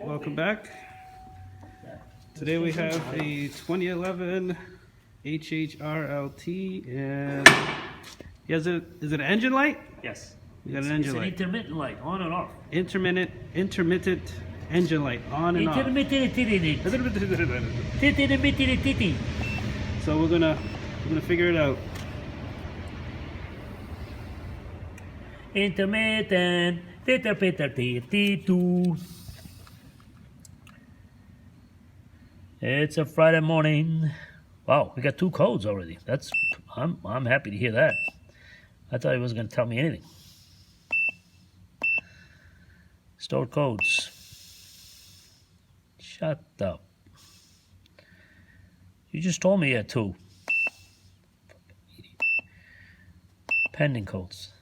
welcome back. Today we have a 2011 HHRLT, and is it an engine light? Yes. We got an engine light. Intermittent light, on and off. Intermittent engine light, on and off. So we're gonna figure it out. Intermittent. It's a Friday morning. Wow, we got 2 codes already. I'm happy to hear that. I thought he wasn't going to tell me anything. Stored codes. Shut up. You just told me you had 2. Pending codes.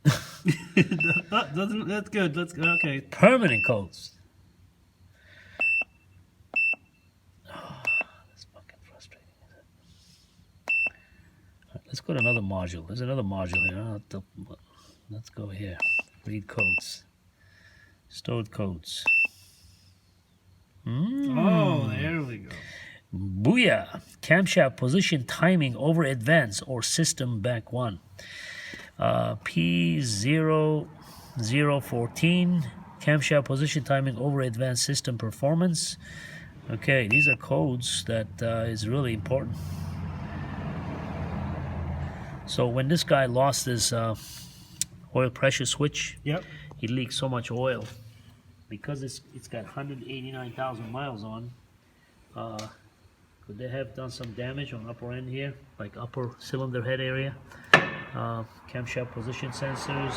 That's good. Let's go. Okay. Permanent codes. Oh, that's fucking frustrating, isn't it? All right, let's go to another module. There's another module here. Let's go here. Read codes. Stored codes. Oh, there we go. Booyah! Camshaft position timing over advance or system back 1. P0014. Camshaft position timing over advanced system performance. Okay, these are codes that is really important. So when this guy lost his oil pressure switch, Yep. he leaked so much oil because it's got 189,000 miles on. Could they have done some damage on upper end here, like upper cylinder head area? Camshaft position sensors,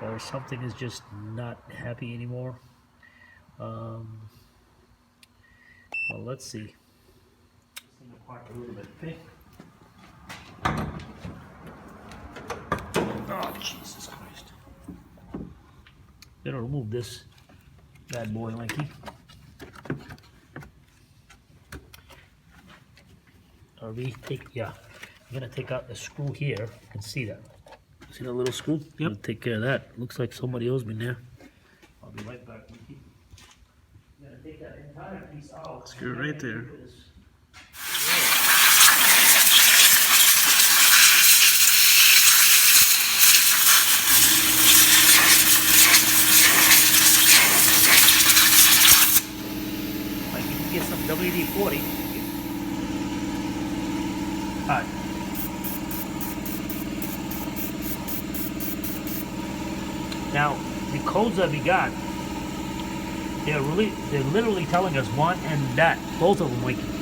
or something is just not happy anymore. Well, let's see. Let's take it apart a little bit, okay? Oh, Jesus Christ. Better remove this bad boy, Lanky. Yeah. I'm gonna take out the screw here. You can see that. See that little screw? Yep. I'll take care of that. Looks like somebody owes me there. I'll be right back. I'm gonna take that entire piece out. Screw it right there. Like you can get some WD-40. All right. Now, the codes that we got, they're literally telling us one and that, both of them waking.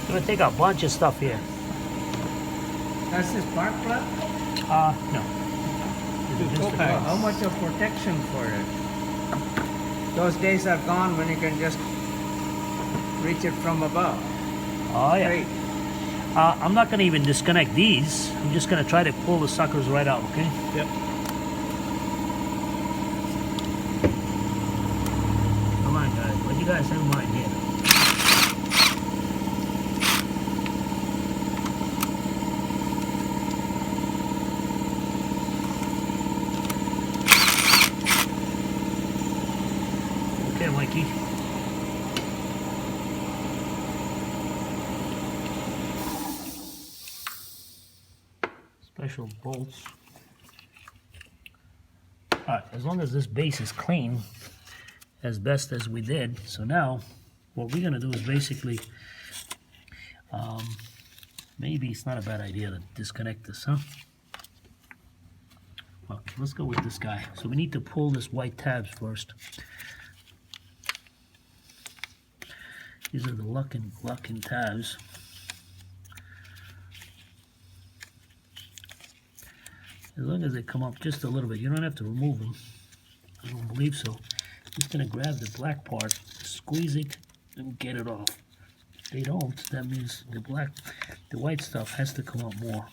I'm gonna take a bunch of stuff here. That's his spark plug? No. How much of protection for it? Those days are gone when you can just reach it from above. Oh yeah. Great. I'm not gonna even disconnect these. I'm just gonna try to pull the suckers right out, okay? Yep. Come on guys, what you guys have in mind here? Okay, Mikey. Special bolts. Alright, as long as this base is clean, as best as we did. So now, what we're gonna do is basically, maybe it's not a bad idea to disconnect this, huh? Well, let's go with this guy. So we need to pull this white tabs first. These are the locking tabs. As long as they come up just a little bit, you don't have to remove them. I don't believe so. Just gonna grab the black part, squeeze it, and get it off. they don't, that means the white stuff has to come out more.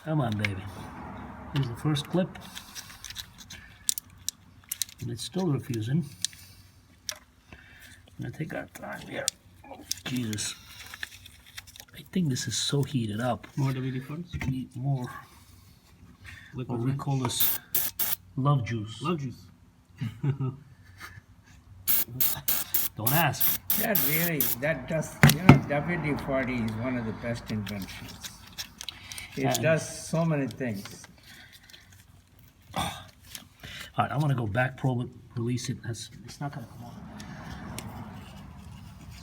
Come on, baby. Here's the first clip. And it's still refusing. I'm gonna take our time here. Oh, Jesus. I think this is so heated up. More WD-40s? We need more. Liquid What we wrench? call this love juice. Love juice. Don't ask. That really, that does, you know, WD-40 is one of the best inventions. It And- does so many things. All right, I'm gonna go back, probe it, release it. It's not gonna come on.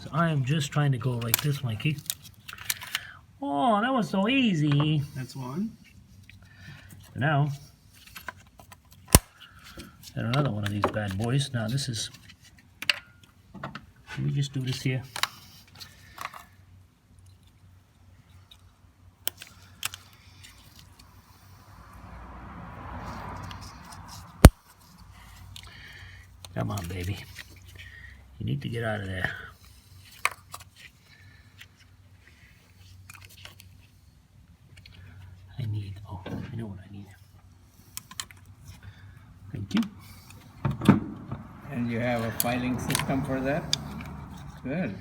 So I am just trying to go like this, Mikey. Oh, that was so easy. That's one. Now, and another one of these bad boys. Now this is, let me just do this here. Come on, baby. You need to get out of there. I need, oh, I know what I need. Thank you. And you have a filing system for that? Good.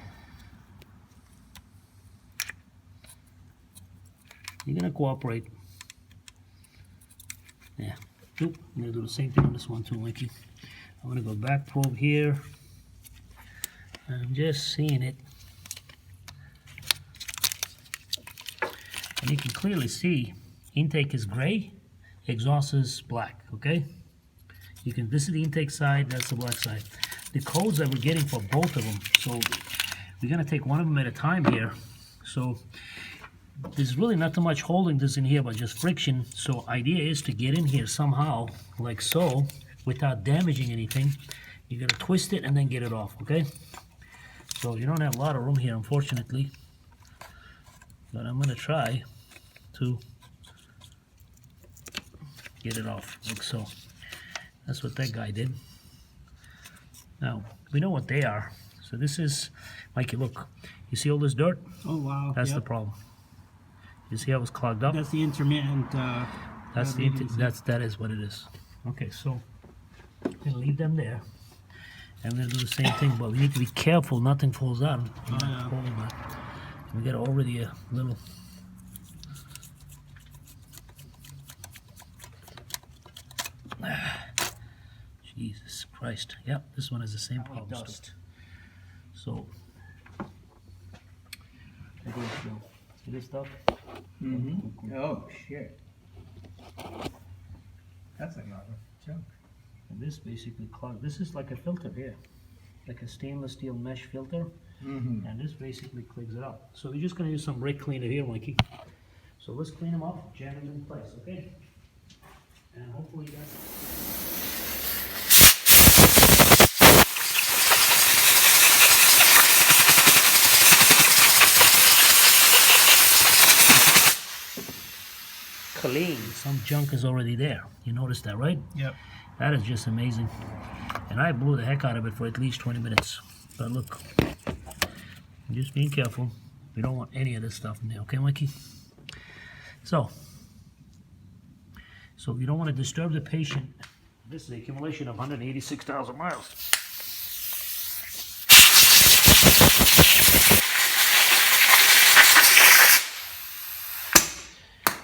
You're gonna cooperate. Yeah. Nope. I'm gonna do the same thing on this one too, Mikey. I'm gonna go back probe here. I'm just seeing it. And you can clearly see intake is gray, exhaust is black, okay? You can, this is the intake side, that's the black side. The codes that we're getting for both of them, so we're gonna take one of them at a time here. So there's really not too much holding this in here, but just friction. So idea is to get in here somehow, like so, without damaging anything. You're gonna twist it and then get it off, okay? So you don't have a lot of room here, unfortunately. But I'm gonna try to get it off, like so. That's what that guy did. Now, we know what they are. So this is, Mikey, look. You see all this dirt? Oh, wow. That's Yep. the problem. You see how it's clogged up? That's the intermittent. That's the that is what it is. Okay, so I'm gonna leave them there. I'm gonna do the same thing, but we need to be careful nothing falls out. Oh, yeah. We got already a little. Jesus Christ! Yep, this one has the same problem. dust. So I go through. See this stuff? Mm-hmm. Oh, shit. That's a lot of junk. And this basically clogged. This is like a filter here, like a stainless steel mesh filter, Mm-hmm. and this basically cleans it up. So we're just gonna use some brake cleaner here, Mikey. So let's clean them up, jam them in place, okay? And hopefully that's. Clean. Some junk is already there. You noticed that, right? Yep. That is just amazing. And I blew the heck out of it for at least 20 minutes. But look, just being careful. We don't want any of this stuff in there, okay, Mikey? So you don't want to disturb the patient. This is the accumulation of 186,000 miles.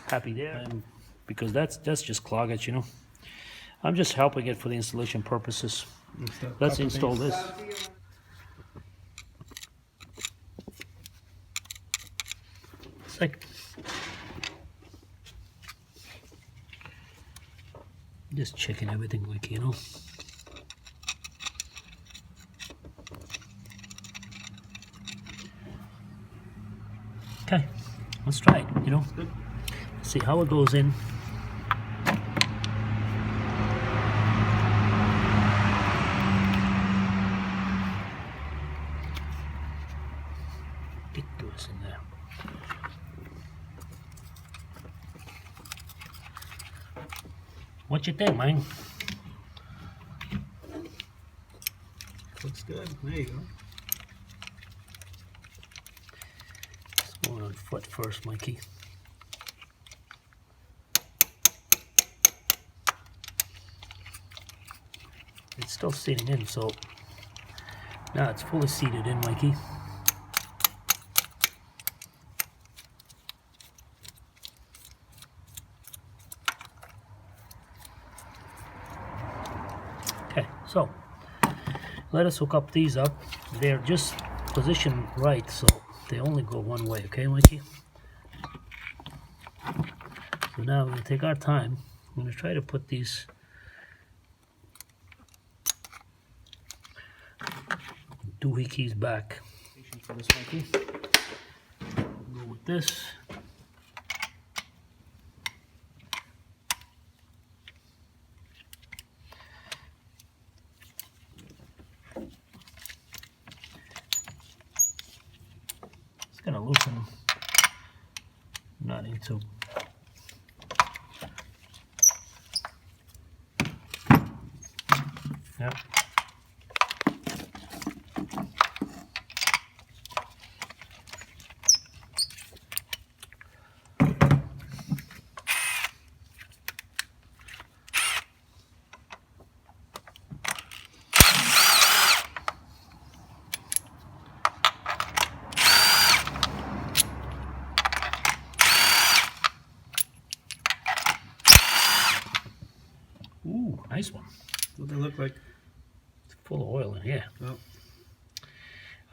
Happy there, because that's just cloggage, you know. I'm just helping it for the installation purposes. Let's install this. It's like just checking everything, like, you know. Okay, let's try it, you know. See how it goes in. Get this in there. What you think, man? Looks good. There you go. Let's go on foot first, Mikey. It's still seating in, so now it's fully seated in, Mikey. Okay, so let us hook up these up. They're just positioned right, so they only go one way, okay, Mikey? So now we're going to take our time. I'm going to try to put these doohickeys back. For this, Mikey. Go with this. It's gonna loosen them. Not into. Yep. Ooh, nice one. What do they look like? It's full of oil in here.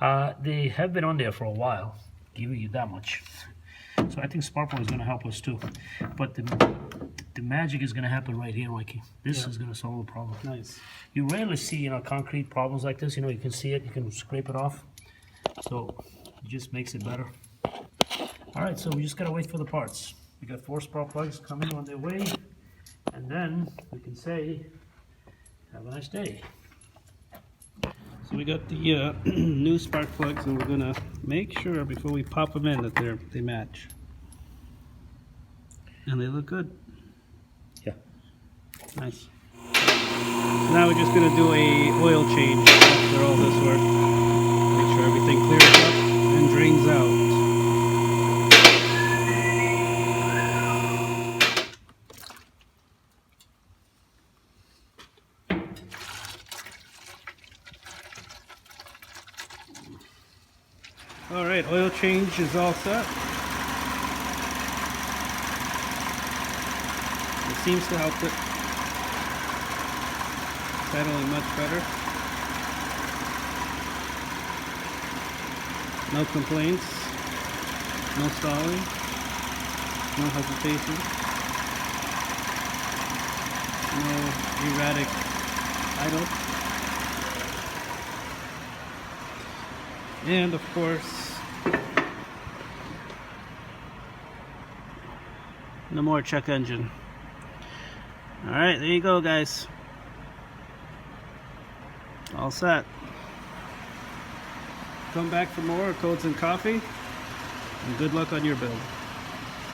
Oh. They have been on there for a while, giving you that much. So I think spark plug is going to help us too. But the magic is going to happen right here, Mikey. This is going to solve the problem. Nice. You rarely see, concrete problems like this. You can see it, you can scrape it off. So it just makes it better. All right, so we just got to wait for the parts. We got 4 spark plugs coming on their way. And then we can say, have a nice day. So we got the new spark plugs, and we're gonna make sure before we pop them in that they match, and they look good. Yeah. Nice. So now we're just gonna do a oil change after all this work. Make sure everything clears up and drains out. All right, oil change is all set. It seems to help it. Settling much better. No complaints. No stalling. No hesitation. No erratic idle. And of course, no more check engine. All right, there you go, guys. All set. Come back for more codes and coffee, and good luck on your build.